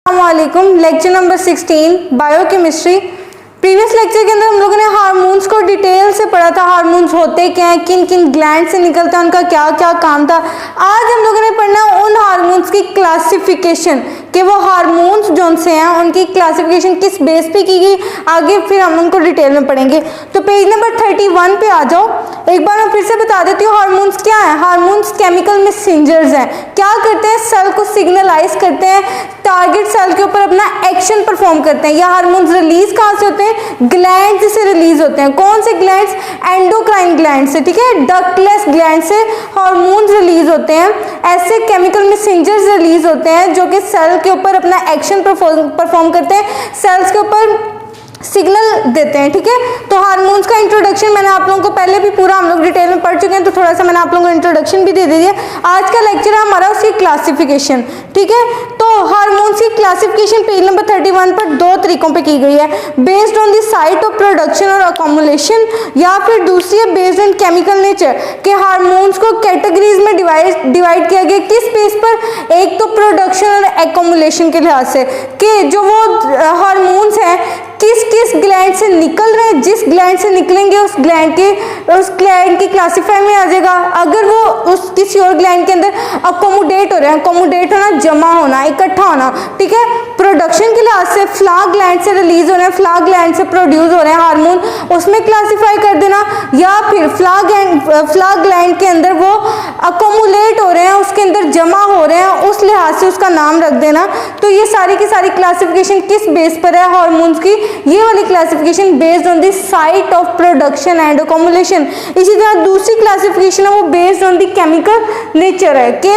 अस्सलामुअलैकुम। Lecture number 16 biochemistry. Previous lecture के अंदर हम लोगों ने हार्मोन्स को डिटेल से पढ़ा था। हार्मोन्स होते क्या हैं, किन किन ग्लैंड से निकलता है, उनका क्या क्या काम था। आज हम लोगों ने पढ़ना उन हार्मोन्स की क्लासिफिकेशन कि वो हार्मोन्स जो से हैं उनकी क्लासिफिकेशन किस बेस पे की गई, आगे फिर हम उनको डिटेल में पढ़ेंगे। तो पेज नंबर 31 पे आ जाओ। एक बार मैं फिर से बता देती हूँ हार्मोन्स क्या है। हार्मोन्स केमिकल मैसेंजर्स हैं। क्या करते हैं, सेल को सिग्नलाइज करते हैं, टारगेट सेल के ऊपर अपना एक्शन परफॉर्म करते हैं। यह हार्मोन्स रिलीज कहाँ से होते हैं, ग्लैंड से रिलीज होते हैं। कौन से ग्लैंड्स, एंडोक्राइन ग्लैंड से, ठीक है, डक्टलेस ग्लैंड से हार्मोन्स रिलीज होते हैं। ऐसे केमिकल मैसेंजर्स रिलीज होते हैं जो कि सेल के ऊपर अपना एक्शन परफॉर्म करते हैं, सेल्स के ऊपर सिग्नल देते हैं, ठीक है। तो हार्मोन्स का इंट्रोडक्शन मैंने आप लोगों को पहले भी पूरा हम लोग डिटेल में पढ़ चुके हैं, तो थोड़ा सा मैंने आप लोगों को इंट्रोडक्शन भी दे दिया। आज का लेक्चर है हमारा उसकी क्लासिफिकेशन, ठीक है। तो हार्मोन्स की क्लासिफिकेशन पेज नंबर 31 पर दो तरीकों पे की गई है, based on the site of production और अकोमुलेशन, या फिर दूसरी है बेस्ड ऑन केमिकल नेचर के हार्मोन्स को कैटेगरीज में डिवाइड किया गया। किस बेस पर, एक तो प्रोडक्शन और एकोमुलेशन के लिहाज से कि जो वो हार्मोन्स हैं किस किस ग्लैंड से निकल रहे हैं, जिस ग्लैंड से निकलेंगे उस ग्लैंड की क्लासीफाई में आ जाएगा। अगर वो उस किसी और ग्लैंड के अंदर अकोमोडेट हो रहे हैं, अकोमोडेट होना जमा होना, इकट्ठा होना, ठीक है। प्रोडक्शन के लिहाज से फ्लावर ग्लैंड से रिलीज हो रहे हैं, फ्लावर ग्लैंड से प्रोड्यूस हो रहे हैं हार्मोन, उसमें क्लासीफाई कर देना। या फिर फ्लावर ग्लैंड के अंदर वो अकोमुलेट हो रहे हैं, उसके अंदर जमा हो रहे हैं, उस लिहाज से उसका नाम रख देना। तो ये सारी की सारी क्लासिफिकेशन किस बेस पर है हार्मोन्स की, ये वाली classification based on the site of production and accumulation. इसी तरह दूसरी क्लासिफिकेशन है वो based on the chemical nature है कि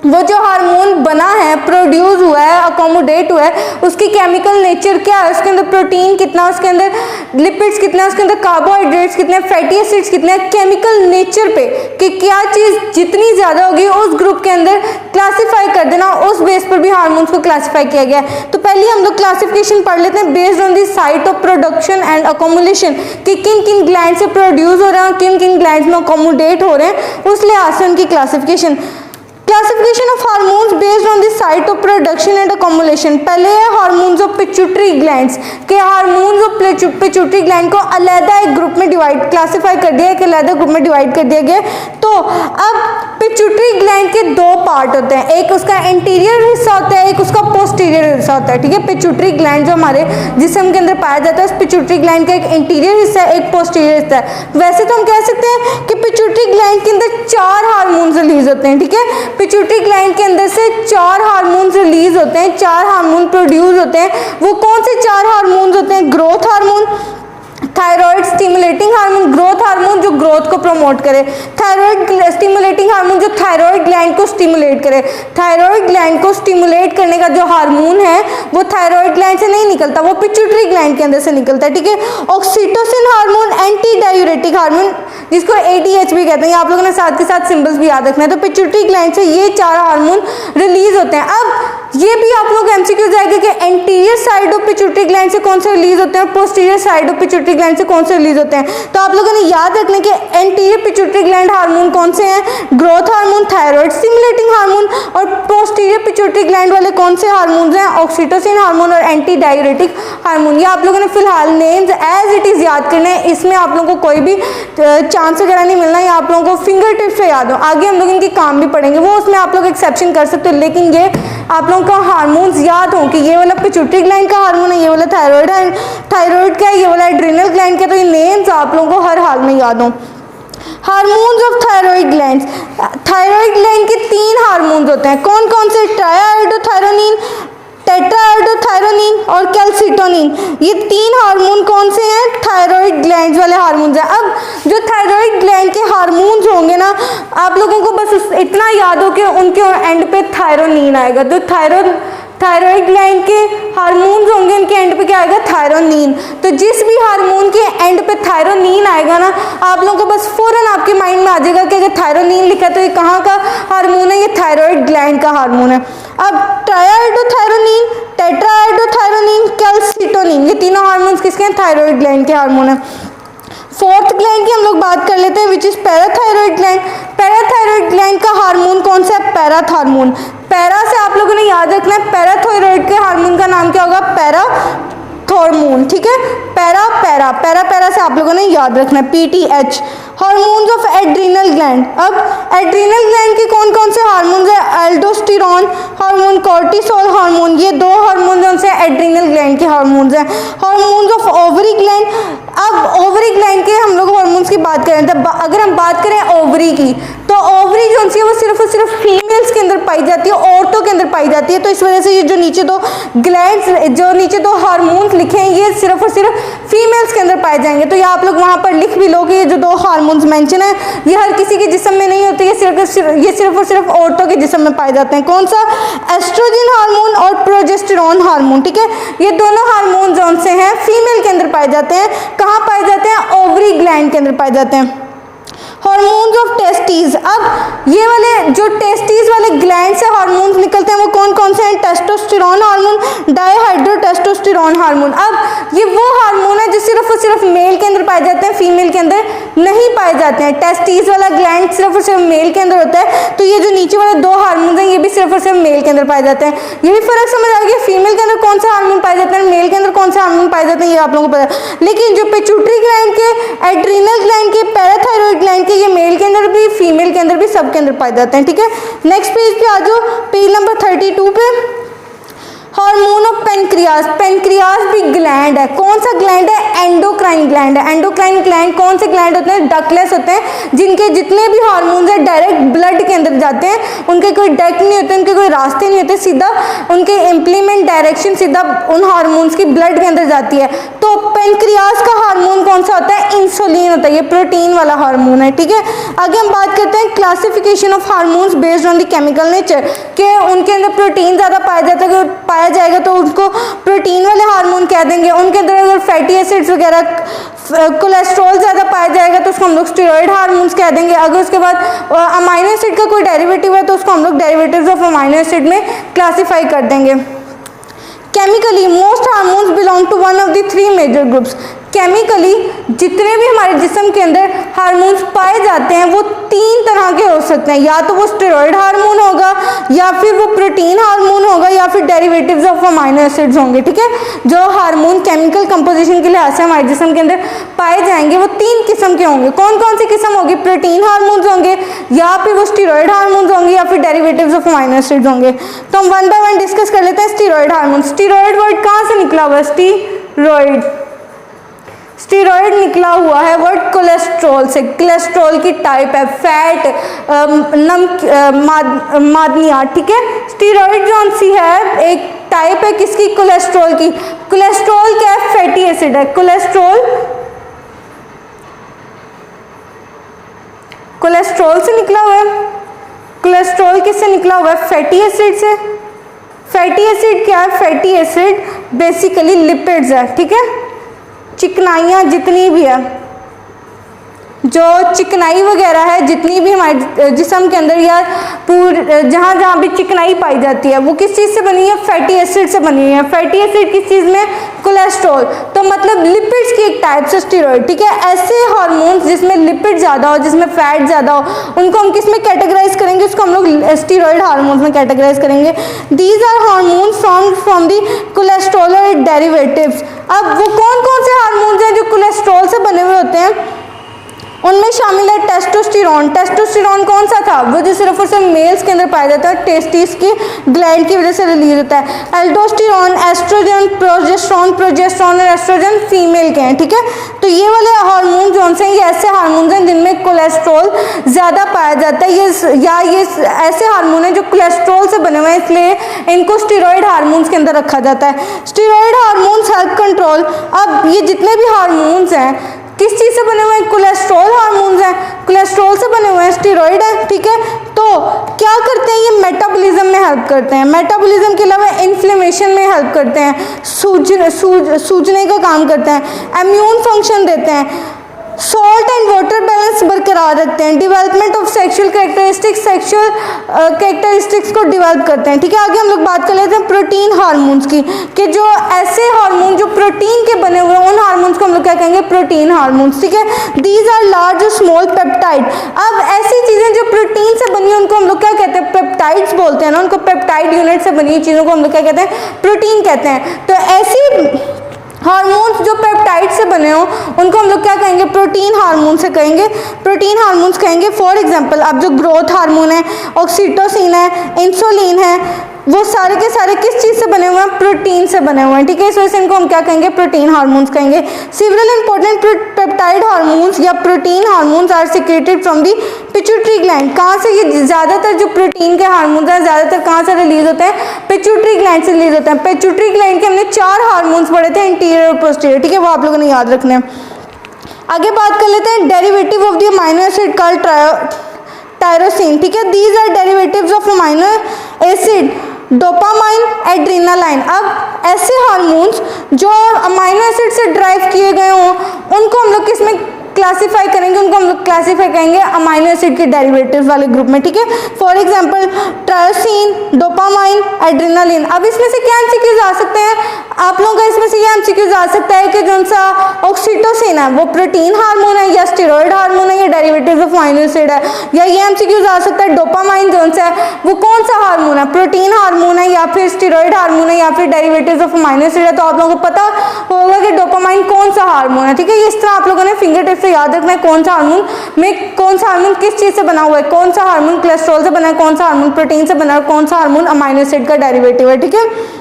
वो जो हार्मोन बना है, प्रोड्यूस हुआ है, अकोमोडेट हुआ है, उसकी केमिकल नेचर क्या है, उसके अंदर प्रोटीन कितना, उसके अंदर लिपिड्स कितना, उसके अंदर कार्बोहाइड्रेट्स कितने, फैटी एसिड्स कितने, केमिकल नेचर पे कि क्या चीज़ जितनी ज़्यादा होगी उस ग्रुप के अंदर क्लासीफाई कर देना, उस बेस पर भी हार्मोन्स को क्लासीफाई किया गया है। तो पहले हम लोग क्लासिफिकेशन पढ़ लेते हैं based on the site of production and accumulation कि किन किन ग्लैंड से प्रोड्यूस हो रहे हैं, किन किन ग्लैंड में अकोमोडेट हो रहे हैं, उस लिहाज से उनकी classification. Classification of hormones based on the site of production and accumulation. पहले है हार्मोन्स ऑफ पिट्यूटरी ग्लैंड्स के हार्मोन्स ऑफ पिट्यूटरी ग्लैंड को अलग एक ग्रुप में क्लासिफाई कर दिया, एक अलग ग्रुप में डिवाइड कर दिया गया। तो अब पिट्यूटरी ग्लैंड के दो पार्ट होते हैं, एक उसका इंटीरियर हिस्सा होता है, एक उसका पोस्टीरियर हिस्सा होता है, ठीक है। पिट्यूटरी ग्लैंड जो हमारे जिस्म के अंदर पाया जाता है, उस पिट्यूटरी ग्लैंड का एक इंटीरियर हिस्सा है, एक पोस्टीरियर हिस्सा है। वैसे तो हम कह सकते हैं कि पिट्यूटरी ग्लैंड के अंदर 4 हार्मोन्स रिलीज होते हैं, ठीक है। पिट्यूटरी ग्लैंड के अंदर से 4 हार्मोन्स रिलीज होते हैं, 4 हार्मोन प्रोड्यूस होते हैं। वो कौन से 4 हार्मोन्स होते हैं, growth hormone, thyroid stimulating hormone, growth hormone जो ग्रोथ को प्रमोट करे, थायराइड स्टिमुलेटिंग हार्मोन जो थायराइड ग्लैंड को स्टिमुलेट करे। थायराइड ग्लैंड को स्टिमुलेट करने का जो हार्मोन है वो थायराइड ग्लैंड से नहीं निकलता, वो पिट्यूटरी ग्लैंड के अंदर से निकलता है, ठीक है। Oxytocin hormone anti diuretic hormone जिसको ADH भी कहते हैं, आप लोगों ने साथ के साथ सिंबल्स भी याद रखना है। तो पिट्यूटरी ग्लैंड से ये 4 हार्मोन रिलीज होते हैं। अब ये भी आप लोग MCQ जाएगा कि anterior side of pituitary gland से कौन से रिलीज होते हैं और posterior side of pituitary gland से कौन से रिलीज होते हैं। तो आप लोगों ने याद रखना कि एंटीरियर पिट्यूटरी ग्लैंड हार्मोन कौन से हैं, growth hormone, thyroid stimulating hormone, और पोस्टीरियर पिट्यूटरी ग्लैंड वाले कौन से हार्मोन्स हैं, ऑक्सीटोसिन हार्मोन और एंटी डायूरेटिक हार्मोन। ये आप लोगों ने फिलहाल नेम्स एज इट इज याद करने हैं, इसमें आप लोगों को कोई भी चांस वगैरह नहीं मिलना, ये आप लोगों को फिंगर टिप्स पे याद हो। आगे हम लोग इनके काम भी पढ़ेंगे, वो उसमें आप लोग एक्सेप्शन कर सकते हो, लेकिन ये आप लोगों को हार्मोन्स याद हो कि ये वाला पिट्यूटरी ग्लैंड का हार्मोन है, ये वाला थायराइड है, थायराइड का है, ये वाला एड्रिनल ग्लैंड का। तो ये नेम्स आप लोगों को हर हाल में याद हो। Hormones of thyroid glands, thyroid gland के 3 हार्मोन्स होते हैं, कौन कौन से, ट्राइआयोडोथायरोनिन, टेट्राआयोडोथायरोनिन और कैल्सिटोनिन। ये 3 हार्मोन कौन से हैं, थायराइड ग्लैंड वाले हार्मोन्स हैं। अब जो थायराइड ग्लैंड के हार्मोन्स होंगे ना, आप लोगों को बस इतना याद हो कि उनके एंड पे थायरोनिन आएगा। तो थायराइड ग्लैंड के हार्मोन्स होंगे, उनके एंड पे क्या आएगा, थायरोनिन। तो जिस भी हार्मोन के एंड पे थायरोनिन आएगा ना, आप लोगों को बस फौरन आपके माइंड में आ जाएगा कि अगर थायरोनिन लिखा है तो ये कहाँ का हार्मोन है, ये थायराइड ग्लैंड का हार्मोन है। अब ट्राइआयोडोथायरोनिन, टेट्राआयोडोथायरोनिन, कैल्सिटोनिन, ये तीनों हार्मोन्स किसके हैं, थायराइड ग्लैंड के हार्मोन है। फोर्थ ग्लैंड की हम लोग बात कर लेते हैं which is parathyroid gland. Parathyroid gland का हार्मोन कौन सा है, पैराथॉर्मोन। पैरा से आप लोगों ने याद रखना है पैराथायरॉइड के ठीक है। पैरा पैरा पैरा पैरा से आप लोगों ने याद रखना है PTH, hormones of adrenal gland. अब एड्रीनल ग्लैंड के कौन कौन से हार्मोन्स है? एल्डोस्टेरोन हार्मोन, कॉर्टिसोल हार्मोन, ये दो हार्मोन जो से एड्रीनल ग्लैंड के हार्मोन्स हैं। हार्मोन्स ऑफ ओवरी ग्लैंड, अब ओवरी ग्लैंड के हम लोग हार्मोन्स की बात करें तो अगर हम बात करें ओवरी की, तो ओवरी जो है वो सिर्फ और सिर्फ फीमेल्स के अंदर पाई जाती है, औरतों के अंदर पाई जाती है। तो इस वजह से ये जो नीचे दो ग्लैंड्स, जो नीचे दो हार्मोन्स लिखे हैं, ये सिर्फ और सिर्फ फीमेल्स के अंदर पाए जाएंगे। तो ये आप लोग वहाँ पर लिख भी लो कि ये जो दो हार्मोन्स मेंशन है ये हर किसी के जिस्म में नहीं होते, ये सिर्फ और सिर्फ औरतों के जिस्म में पाए जाते हैं। कौन सा? एस्ट्रोजन हार्मोन और प्रोजेस्टेरोन हार्मोन, ठीक है। ये दोनों हार्मोन जो से हैं फीमेल के अंदर पाए जाते हैं। कहाँ पाए जाते हैं? ओवरी ग्लैंड के अंदर पाए जाते हैं। हार्मोन्स ऑफ टेस्टीज, अब ये वाले जो टेस्टीज वाले ग्लैंड से हार्मोन्स निकलते हैं वो कौन कौन से हैं? Testosterone hormone, dihydrotestosterone hormone. अब ये वो हार्मोन है जो सिर्फ और सिर्फ मेल के अंदर पाए जाते हैं, फीमेल के अंदर नहीं पाए जाते हैं। टेस्टीज वाला ग्लैंड सिर्फ और सिर्फ मेल के अंदर होता है, तो ये जो नीचे वाले दो हार्मोन हैं ये भी सिर्फ और सिर्फ मेल के अंदर पाए जाते हैं। ये भी फर्क समझ आ गया, फीमेल के अंदर कौन सा हार्मोन पाए जाते हैं, मेल के अंदर कौन सा हार्मोन पाए जाते हैं, ये आप लोगों को पता है। लेकिन जो पिट्यूटरी ग्लैंड के, एड्रीनल ग्लैंड के, पैराथायरॉइड ग्लैंड के, ये मेल के अंदर भी, फीमेल के अंदर भी, सब के अंदर पाए जाते हैं, ठीक है। नेक्स्ट पेज पे आ जाओ, पेज नंबर 32 पे। हार्मोन ऑफ पेनक्रियास, पेनक्रियास भी ग्लैंड है। कौन सा ग्लैंड है? एंडोक्राइन ग्लैंड है। एंडोक्राइन ग्लैंड कौन से ग्लैंड होते हैं? डकलेस होते हैं, जिनके जितने भी हार्मोन्स हैं डायरेक्ट ब्लड के अंदर जाते हैं, उनके कोई डक्ट नहीं होते, उनके कोई रास्ते नहीं होते, सीधा उनके इम्प्लीमेंट डायरेक्शन सीधा उन हार्मोन्स की ब्लड के अंदर जाती है। तो पेनक्रियास का हार्मोन कौन सा होता है? इंसुलिन होता है, ये प्रोटीन वाला हार्मोन है, ठीक है। आगे हम बात करते हैं classification of hormones based on the chemical nature, के उनके अंदर प्रोटीन ज़्यादा पाया जाता है, पाया जाएगा तो उनको प्रोटीन वाले हार्मोन कह देंगे। उनके अंदर अगर फैटी एसिड्स वगैरह, कोलेस्ट्रॉल ज़्यादा पाया जाएगा तो उसको हम लोग स्टेरॉइड हार्मोन्स कह देंगे। अगर उसके बाद अमाइनो एसिड का कोई डेरिवेटिव है तो उसको हम लोग डेरिवेटिव्स ऑफ अमाइनो एसिड में क्लासीफाई कर देंगे। Chemically most hormones belong to one of the 3 major groups. Chemically जितने भी हमारे जिस्म के अंदर हार्मोन्स पाए जाते हैं वो 3 तरह के हो सकते हैं, या तो वो स्टेरॉइड हार्मोन होगा, या फिर वो प्रोटीन हार्मोन होगा, या फिर डेरिवेटिव्स ऑफ अमाइनो एसिड्स होंगे, ठीक है। जो हार्मोन केमिकल कंपोजिशन के लिहाज से हमारे जिस्म के अंदर पाए जाएंगे वो 3 किस्म के होंगे। कौन कौन सी किस्म होगी? प्रोटीन हार्मोन्स होंगे, या फिर वो स्टेरॉइड हार्मोन्स होंगे, या फिर डेरिवेटिव्स ऑफ अमाइनो एसिड्स होंगे। तो हम वन बाय वन डिस्कस कर लेते हैं। स्टेरॉइड हार्मोन, स्टेरॉइड वर्ड कहाँ से निकला हुआ है? स्टेरॉइड, स्टेरॉइड निकला हुआ है वर्ड कोलेस्ट्रॉल से। कोलेस्ट्रॉल की टाइप है फैट, मादनियात, ठीक है। स्टेरॉइड जो सी है एक टाइप है किसकी? कोलेस्ट्रॉल की। कोलेस्ट्रॉल क्या है? फैटी एसिड है। कोलेस्ट्रॉल, कोलेस्ट्रॉल से निकला हुआ है। कोलेस्ट्रॉल किससे निकला हुआ है? फैटी एसिड से। फैटी एसिड क्या है? फैटी एसिड बेसिकली लिपिड्स है, ठीक है। चिकनाइयाँ जितनी भी है, जो चिकनाई वगैरह है जितनी भी हमारे जिस्म के अंदर या जहाँ जहाँ भी चिकनाई पाई जाती है वो किस चीज़ से बनी है? फैटी एसिड से बनी है। फैटी एसिड किस चीज़ में? कोलेस्ट्रॉल। तो मतलब लिपिड्स की एक टाइप से स्टेरॉइड, ठीक है। ऐसे हार्मोन्स जिसमें लिपिड ज़्यादा हो, जिसमें फैट ज़्यादा हो, उनको हम किस में कैटेगराइज करेंगे? उसको हम लोग स्टेरॉइड हार्मोन्स में कैटेगराइज करेंगे। These are hormones formed from the cholesterol और डेरिवेटिव्स। अब वो कौन कौन से हार्मोन्स हैं जो कोलेस्ट्रॉल से बने हुए होते हैं? उनमें शामिल है टेस्टोस्टेरोन। टेस्टोस्टेरोन कौन सा था? वो जो सिर्फ और सिर्फ मेल्स के अंदर पाया जाता है, टेस्टिस की ग्लैंड की वजह से रिलीज होता है। एल्डोस्टेरोन, एस्ट्रोजन, प्रोजेस्टेरोन, प्रोजेस्टेरोन और एस्ट्रोजन फीमेल के हैं, ठीक है। तो ये वाले हार्मोन जो हैं ये ऐसे हार्मोन हैं जिनमें कोलेस्ट्रॉल ज़्यादा पाया जाता है। ये ऐसे हार्मोन हैं जो कोलेस्ट्रॉल से बने हुए हैं, इसलिए इनको स्टेरॉइड हार्मोन्स के अंदर रखा जाता है। Steroid hormones help control. अब ये जितने भी हार्मोन्स हैं किस चीज़ से बने हुए हैं? कोलेस्ट्रॉल हार्मोन्स हैं, कोलेस्ट्रॉल से बने हुए हैं, स्टेरॉइड है, ठीक है। तो क्या करते हैं? ये मेटाबॉलिज्म में हेल्प करते हैं। मेटाबॉलिज्म के अलावा इन्फ्लेमेशन में हेल्प करते हैं, सूजने का काम करते हैं, इम्यून फंक्शन देते हैं, सॉल्ट एंड वाटर बैलेंस बरकरार रखते हैं, डेवलपमेंट ऑफ सेक्सुअल कैरेक्टरिस्टिक्स को डेवलप करते हैं, ठीक है। आगे हम लोग बात कर लेते हैं प्रोटीन हार्मोन्स की, कि जो ऐसे हार्मोन जो प्रोटीन के बने हुए हैं उन हार्मोन्स को हम लोग क्या कहेंगे? प्रोटीन हार्मोन्स, ठीक है। दीज आर लार्ज और स्मॉल पेप्टाइड। अब ऐसी चीज़ें जो प्रोटीन से बनी उनको हम लोग क्या कहते हैं? पेप्टाइड्स बोलते हैं ना उनको। पेप्टाइड यूनिट से बनी हुई चीज़ों को हम लोग क्या कहते हैं? प्रोटीन कहते हैं। तो ऐसी हार्मोन्स जो पेप्टाइड से बने हों उनको हम लोग क्या कहेंगे, प्रोटीन हार्मोन से कहेंगे, प्रोटीन हार्मोन्स कहेंगे। फॉर एग्जांपल अब जो ग्रोथ हार्मोन है, ऑक्सीटोसिन है, इंसुलिन है, वो सारे के सारे किस चीज़ से बने हुए हैं, प्रोटीन से बने हुए हैं, ठीक है। इस वजह से इनको हम क्या कहेंगे, प्रोटीन हार्मोन्स कहेंगे। सेवरल इंपॉर्टेंट पेप्टाइड हार्मोन्स या protein hormones are secreted from the pituitary gland. कहाँ से ये ज़्यादातर जो प्रोटीन के हार्मोन्स हैं ज़्यादातर कहाँ से रिलीज होते हैं, पिट्यूटरी ग्लैंड से रिलीज होते हैं। पिट्यूटरी ग्लैंड के हमने 4 हार्मोन्स पढ़े थे, इंटीरियर और पोस्टीरियर, ठीक है, वो आप लोगों ने याद रखने हैं। आगे बात कर लेते हैं derivative of the amino acid called tyrosine, ठीक है। These are derivatives of amino acid dopamine, adrenaline. अब ऐसे हार्मोन्स जो अमीनो एसिड से ड्राइव किए गए हों उनको हम लोग किसमें क्लासीफाई करेंगे, उनको हम लोग क्लासीफाई करेंगे अमीनो एसिड के डेरिवेटिव्स वाले ग्रुप में, ठीक है। For example tyrosine, dopamine, adrenaline. अब इसमें से क्या एमसीक्यूज आ सकते हैं, आप लोगों का इसमें से ये एमसीक्यूज आ सकता है कि जो सा ऑक्सीटोसिन है वो प्रोटीन हार्मोन है या स्टेरॉयड हार्मोन है या डेरिवेटिव ऑफ अमीनो एसिड है, या ये एमसीक्यूज आ सकता है डोपामाइन जो सा है वो कौन सा हार्मोन है, प्रोटीन हार्मोन है या फिर स्टेरॉयड हार्मोन है या फिर डेरिवेटिव्स ऑफ अमीनो एसिड है। तो आप लोगों को पता होगा कि डोपामाइन कौन सा हार्मोन है, ठीक है। इस तरह आप लोगों ने फिंगर टिप से याद रखना है कौन सा हार्मोन में कौन सा हार्मोन किस चीज से बना हुआ है, कौन सा हार्मोन कोलेस्ट्रॉल से बना है, कौन सा हार्मोन प्रोटीन से बना है, कौन सा हार्मोन अमीनो एसिड का डेरिवेटिव है, ठीक है।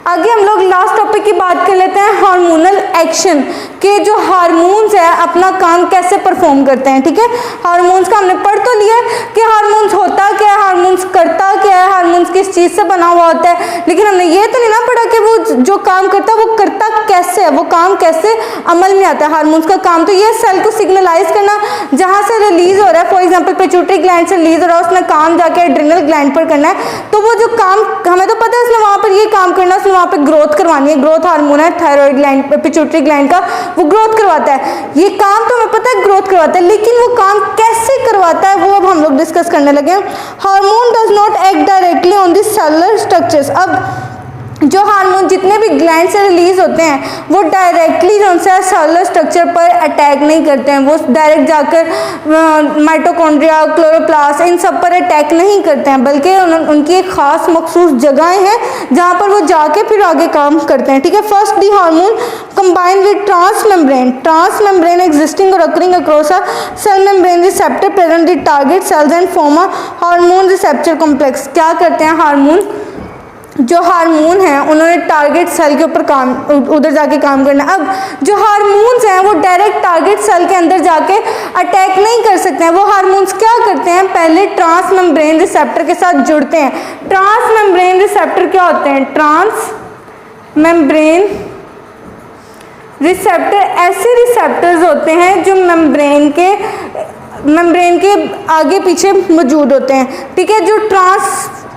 आगे हम लोग लास्ट टॉपिक की बात कर लेते हैं, हार्मोनल एक्शन के जो हार्मोन्स है अपना काम कैसे परफॉर्म करते हैं, ठीक है। हार्मोन्स का हमने पढ़ तो लिया कि हार्मोन्स होता क्या है, हार्मोन्स करता क्या है, हार्मोन्स किस चीज़ से बना हुआ होता है, लेकिन हमने ये तो नहीं ना पढ़ा कि वो जो काम करता है वो करता कैसे है, वो काम कैसे अमल में आता है। हार्मोन्स का काम तो ये सेल को सिग्नलाइज करना, जहाँ से रिलीज हो रहा है, फॉर एग्जाम्पल पिट्यूटरी ग्लैंड से रिलीज हो रहा है, उसने काम जाके एड्रिनल ग्लैंड पर करना है, तो वो जो काम हमें तो पता है उसने वहाँ पर ये काम करना, उसने वहाँ पर ग्रोथ करवानी है, ग्रोथ हार्मोन है थायराइड ग्लैंड पिट्यूटरी ग्लैंड का, वो ग्रोथ करवाता है, ये काम तो हमें पता है ग्रोथ करवाता है, लेकिन वो काम कैसे करवाता है वो अब हम लोग डिस्कस करने लगे। Hormone does not act directly on the cellular structures. अब जो हार्मोन जितने भी ग्लैंड से रिलीज होते हैं वो डायरेक्टली जो है सेलुलर स्ट्रक्चर पर अटैक नहीं करते हैं, वो डायरेक्ट जाकर माइटोकॉन्ड्रिया, क्लोरोप्लास्ट इन सब पर अटैक नहीं करते हैं, बल्कि उनकी एक खास मखसूस जगहें हैं जहाँ पर वो जाके फिर आगे काम करते हैं, ठीक है। First the hormone combine with transmembrane existing और occurring across a cell membrane receptor present the target cells and form a hormone receptor complex. क्या करते हैं हार्मोन, जो हार्मोन है उन्होंने टारगेट सेल के ऊपर काम उधर जाके काम करना। अब जो हार्मोन्स हैं वो डायरेक्ट टारगेट सेल के अंदर जाके अटैक नहीं कर सकते हैं, वो हार्मोन्स क्या करते हैं, पहले ट्रांसमेम्ब्रेन रिसेप्टर के साथ जुड़ते हैं। ट्रांसमेम्ब्रेन रिसेप्टर क्या होते हैं, ट्रांसमेम्ब्रेन रिसेप्टर ऐसे रिसेप्टर्स होते हैं जो मेम्ब्रेन के आगे पीछे मौजूद होते हैं, ठीक है, जो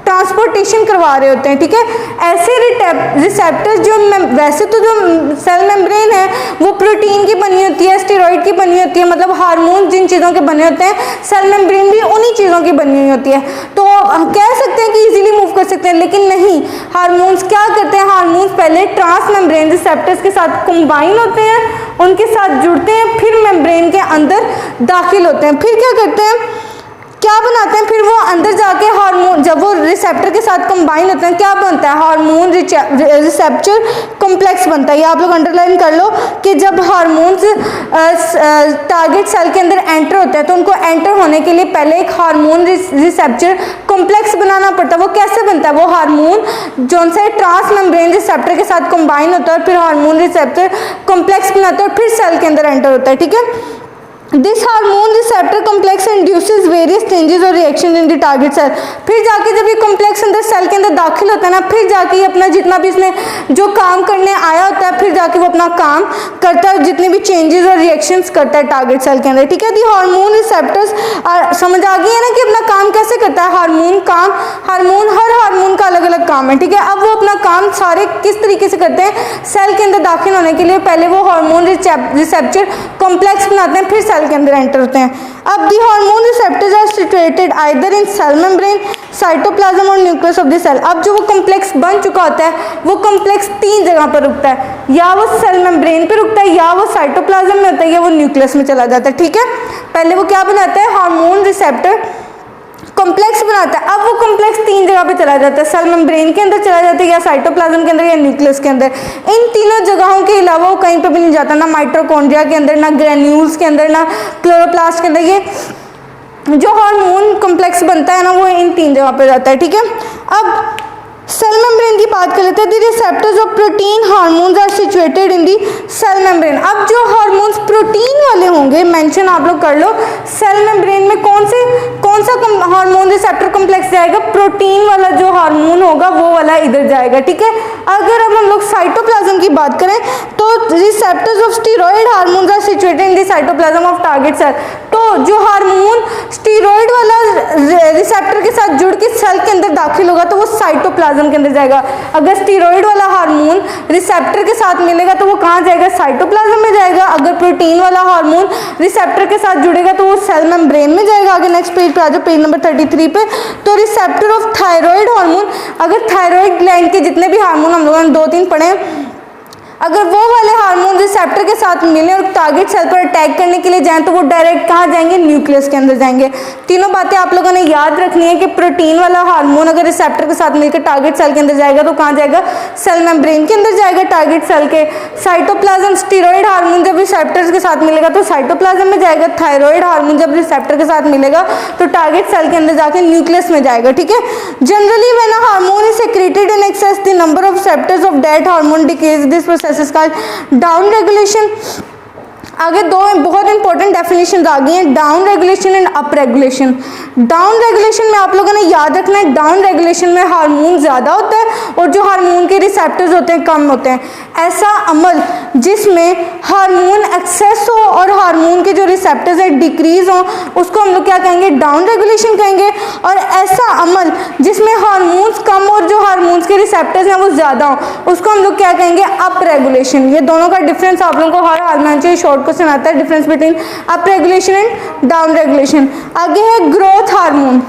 ट्रांसपोर्टेशन करवा रहे होते हैं, ठीक है। ऐसे रिसेप्टर्स जो वैसे तो जो सेल मेम्ब्रेन है वो प्रोटीन की बनी होती है, स्टेरॉइड की बनी होती है, मतलब हार्मोन जिन चीज़ों के बने होते हैं सेल मेम्ब्रेन भी उन्हीं चीज़ों की बनी हुई होती है, तो कह सकते हैं कि इजीली मूव कर सकते हैं, लेकिन नहीं। हार्मोन्स क्या करते हैं, हार्मोन्स पहले ट्रांसमेम्ब्रेन रिसेप्टर्स के साथ कंबाइन होते हैं, उनके साथ जुड़ते हैं, फिर मेम्ब्रेन के अंदर दाखिल होते हैं, फिर क्या करते हैं, क्या बनाते हैं, फिर वो अंदर जाके हार्मोन जब वो रिसेप्टर के साथ कंबाइन होते हैं क्या बनता है, हार्मोन रिसेप्टर कॉम्प्लेक्स बनता है। ये आप लोग अंडरलाइन कर लो कि जब हार्मोन्स टारगेट सेल के अंदर एंटर होते हैं तो उनको एंटर होने के लिए पहले एक हार्मोन रिसेप्टर कॉम्प्लेक्स बनाना पड़ता है। वो कैसे बनता है, वो हार्मोन जो से ट्रांसमेम्ब्रेन रिसेप्टर के साथ कंबाइन होता है और फिर हार्मोन रिसेप्टर कॉम्प्लेक्स बनाता है और फिर सेल के अंदर एंटर होता है, ठीक है। This hormone receptor complex induces various changes और reaction in the target cell. फिर जाके जब ये कॉम्प्लेक्स अंदर सेल के अंदर दाखिल होता है ना, फिर जाके ये अपना जितना भी इसमें जो काम करने आया होता है फिर जाके वो अपना काम करता है, जितने भी चेंजेस और रिएक्शंस करता है टारगेट सेल के अंदर, ठीक है। दी हार्मोन रिसेप्टर्स समझ आ गई है ना कि अपना काम कैसे करता है हार्मोन हर हार्मोन का अलग अलग काम है, ठीक है। अब वो अपना काम सारे किस तरीके से करते हैं, सेल के अंदर दाखिल होने के लिए पहले वो हार्मोन रिसेप्टर कॉम्प्लेक्स बनाते हैं, फिर सेल के अंदर एंटर होते हैं। अब the hormone receptors are situated either in cell membrane, cytoplasm और न्यूक्लियस ऑफ द सेल। अब जो वो कॉम्प्लेक्स बन चुका होता है वो कॉम्प्लेक्स 3 जगह पर रुकता है, या वो सेल मेम्ब्रेन पे रुकता है, या वो साइटोप्लाज्म में होता है, या वो न्यूक्लियस में चला जाता है, ठीक है। पहले वो क्या बनाता है, हार्मोन रिसेप्टर कॉम्प्लेक्स बनाता है। अब वो कॉम्प्लेक्स 3 जगह पे चला जाता है, सेल मेम्ब्रेन के अंदर चला जाता है, या साइटोप्लाज्म के अंदर, या न्यूक्लियस के अंदर। इन तीनों जगहों के अलावा वो कहीं पे भी नहीं जाता, ना माइटोकॉन्ड्रिया के अंदर, ना ग्रेन्यूल्स के अंदर, ना क्लोरोप्लास्ट के अंदर। ये जो हार्मोन कॉम्प्लेक्स बनता है ना, वो इन 3 जगह पे जाता है, ठीक है। अब सेल मेम्ब्रेन की बात कर लेते हैं। The receptors of protein hormones are situated in the cell membrane. अब जो हार्मोन्स प्रोटीन वाले होंगे, मेंशन आप लोग कर लो, सेल मेम्ब्रेन में कौन सा हार्मोन रिसेप्टर कॉम्प्लेक्स जाएगा? प्रोटीन वाला जो हार्मोन होगा वो वाला इधर जाएगा, ठीक है। अगर अब हम लोग साइटोप्लाज्म की बात करें तो receptors of steroid hormones are situated in the cytoplasm of target cell. तो जो हार्मोन स्टीरॉयड वाला रिसेप्टर के साथ जुड़ के सेल के अंदर दाखिल होगा तो वो साइटोप्लाज्म के अंदर जाएगा। अगर स्टीरॉयड वाला हार्मोन रिसेप्टर के साथ मिलेगा तो वो कहाँ जाएगा? साइटोप्लाज्म में जाएगा। अगर प्रोटीन वाला हार्मोन रिसेप्टर के साथ जुड़ेगा तो वो सेल मेम्ब्रेन में जाएगा। आगे नेक्स्ट पेज पे आ जाओ, पेज नंबर 33 पे। तो रिसेप्टर ऑफ थायराइड हार्मोन, अगर थायराइड ग्लैंड के जितने भी हार्मोन हम लोगों ने 2-3 पढ़े, अगर वो वाले हार्मोन रिसेप्टर के साथ मिले और टारगेट सेल पर अटैक करने के लिए जाएं तो वो डायरेक्ट कहाँ जाएंगे? न्यूक्लियस के अंदर जाएंगे। तीनों बातें आप लोगों ने याद रखनी है कि प्रोटीन वाला हार्मोन अगर रिसेप्टर के साथ मिलकर टारगेट सेल के अंदर जाएगा तो कहाँ जाएगा? सेल मेम्ब्रेन के अंदर जाएगा, टारगेट सेल के। साइटोप्लाज्म, स्टीरॉयड हार्मोन जब रिसेप्टर्स के साथ मिलेगा तो साइटोप्लाज्म में जाएगा। थायराइड हार्मोन जब रिसेप्टर के साथ मिलेगा तो टारगेट सेल के अंदर जाके न्यूक्लियस में जाएगा, ठीक है। Generally when a hormone is secreted in excess the number of receptors of that hormone decrease. This process is called down regulation. आगे दो बहुत इंपॉर्टेंट डेफिनेशन आ गई हैं, down regulation and up regulation. Down regulation में आप लोगों ने याद रखना है, डाउन रेगुलेशन में हार्मोन ज़्यादा होता है और जो हार्मोन के रिसेप्टर्स होते हैं कम होते हैं। ऐसा अमल जिसमें हार्मोन एक्सेस हो और हार्मोन के जो रिसेप्टर्स है डिक्रीज हो उसको हम लोग क्या कहेंगे? डाउन रेगुलेशन कहेंगे। और ऐसा अमल जिसमें हार्मोन्स कम और जो हार्मोन्स के रिसेप्टर्स हैं वो ज़्यादा हो उसको हम लोग क्या कहेंगे? Up regulation. ये दोनों का डिफरेंस आप लोगों को हर हाल में चाहिए, शॉर्ट क्वेश्चन आता है, difference between up regulation and down regulation. आगे है ग्रोथ हार्मोन।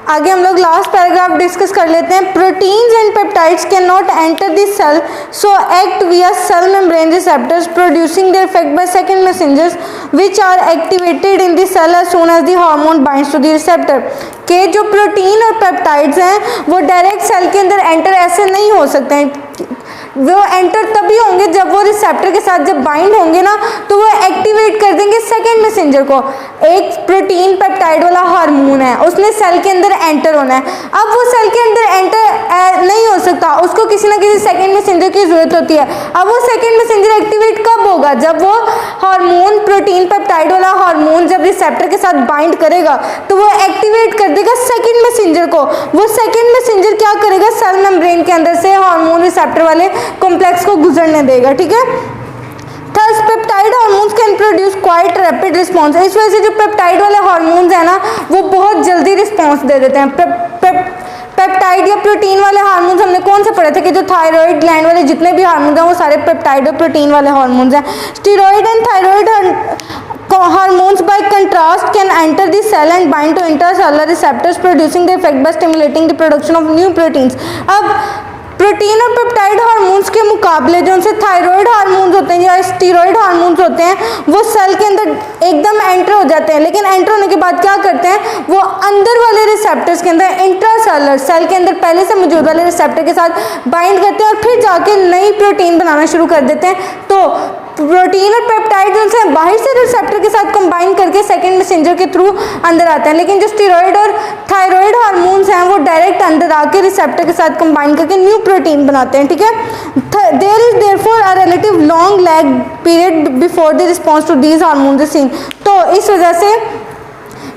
आगे हम लोग लास्ट पैराग्राफ डिस्कस कर लेते हैं। Proteins and peptides can not enter the cell so act via cell membrane receptors producing their effect by second messengers which are activated in the cell as soon as the hormone binds to the receptor. के जो protein और peptides हैं वो direct cell के अंदर enter ऐसे नहीं हो सकते हैं, वो एंटर तभी होंगे जब वो रिसेप्टर के साथ जब बाइंड होंगे ना तो वो एक्टिवेट कर देंगे सेकंड मैसेंजर को। एक प्रोटीन पेप्टाइड वाला हार्मोन है, उसने सेल के अंदर एंटर होना है। अब वो सेल के अंदर एंटर नहीं हो सकता, उसको किसी ना किसी सेकंड मैसेंजर की जरूरत होती है। अब वो सेकंड मैसेंजर एक्टिवेट कब होगा? जब वो हार्मोन प्रोटीन पेप्टाइड वाला हार्मोन जब रिसेप्टर के साथ बाइंड करेगा तो वो एक्टिवेट कर देगा सेकंड मैसेंजर को। वो सेकंड मैसेंजर क्या करेगा? सेल मेम्ब्रेन के अंदर से हार्मोन रिसेप्टर वाले कॉम्प्लेक्स को गुजरने देगा, ठीक है। Thus peptide hormones can produce quite rapid response. इस वजह से जो पेप्टाइड वाले हार्मोन्स हैं ना वो बहुत जल्दी रिस्पॉन्स दे देते हैं। पेप्टाइड या प्रोटीन वाले हार्मोन्स हमने कौन से पढ़े थे कि जो थायराइड ग्लैंड वाले जितने भी हार्मोन्स हैं वो सारे पेप्टाइड और प्रोटीन वाले हार्मोन्स हैं। Steroid and thyroid hormones by contrast can enter the cell and bind to intracellular receptors producing the effect by stimulating the production of new proteins। अब प्रोटीन और पेप्टाइड हार्मोन्स के मुकाबले जो उनसे thyroid hormones होते हैं या स्टीरॉयड हार्मोन्स होते हैं वो सेल के अंदर एकदम एंटर हो जाते हैं, लेकिन एंटर होने के बाद क्या करते हैं? वो अंदर वाले रिसेप्टर्स के अंदर इंट्रासेलुलर सेल के अंदर पहले से मौजूद वाले रिसेप्टर के साथ बाइंड करते हैं और फिर जाके नई प्रोटीन बनाना शुरू कर देते हैं। तो प्रोटीन और पेप्टाइड उनसे बाहर से रिसेप्टर के साथ कंबाइन करके सेकंड मैसेंजर के थ्रू अंदर आते हैं, लेकिन जो स्टीरॉयड और थायराइड हार्मोन्स हैं वो डायरेक्ट अंदर आके रिसेप्टर के साथ कंबाइन करके न्यू प्रोटीन बनाते हैं, ठीक है। There is therefore a relative long lag period before the response to these hormones is seen. तो इस वजह से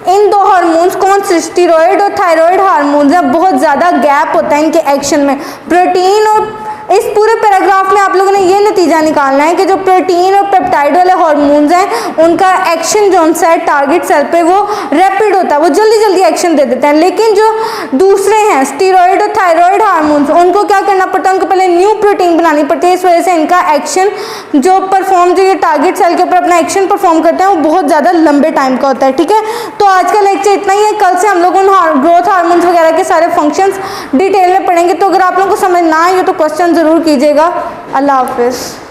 इन दो हार्मोन्स कौन से स्टीरॉयड और थायराइड हार्मोन्स हैं बहुत ज़्यादा गैप होता है इनके एक्शन में। प्रोटीन और इस पूरे पैराग्राफ में आप लोगों ने ये नतीजा निकालना है कि जो प्रोटीन और पेप्टाइड वाले हार्मोन्स हैं उनका एक्शन जो है टारगेट सेल पे वो रैपिड होता है, वो जल्दी जल्दी एक्शन दे देते हैं। लेकिन जो दूसरे हैं स्टीरॉयड और थायराइड हार्मोन्स उनको क्या करना पड़ता है? उनको पहले न्यू प्रोटीन बनानी पड़ती है। इस वजह से इनका एक्शन जो ये टारगेट सेल के ऊपर अपना एक्शन परफॉर्म करते हैं वो बहुत ज़्यादा लंबे टाइम का होता है, ठीक है। तो आज का लेक्चर इतना ही है। कल से हम लोग उन ग्रोथ हार्मोन्स वगैरह के सारे फंक्शंस डिटेल में पढ़ेंगे। तो अगर आप लोगों को समझ ना आए तो क्वेश्चन ज़रूर कीजिएगा। अल्लाह हाफिज़।